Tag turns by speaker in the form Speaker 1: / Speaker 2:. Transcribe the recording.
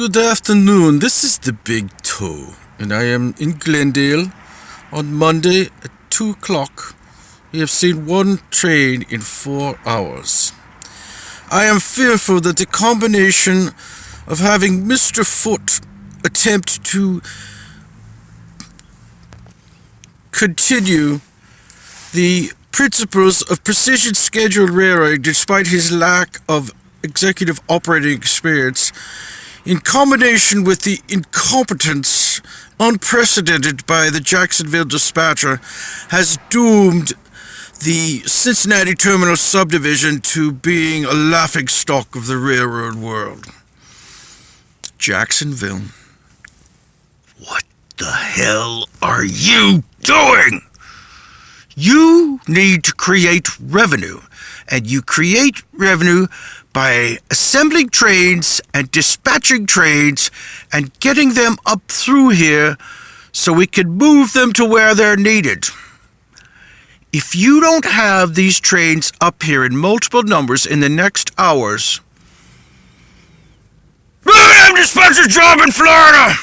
Speaker 1: Good afternoon. This is the Big Toe, and I am in Glendale on Monday at 2 o'clock. We have seen one train in 4 hours. I am fearful that the combination of having Mr. Foot attempt to continue the principles of precision scheduled railroading despite his lack of executive operating experience, in combination with the incompetence unprecedented by the Jacksonville dispatcher, has doomed the Cincinnati Terminal Subdivision to being a laughingstock of the railroad world. Jacksonville. What the hell are you doing? You need to create revenue, and you create revenue by assembling trains and dispatching trains and getting them up through here so we can move them to where they're needed. If you don't have these trains up here in multiple numbers in the next hours, I'm dispatcher job in Florida!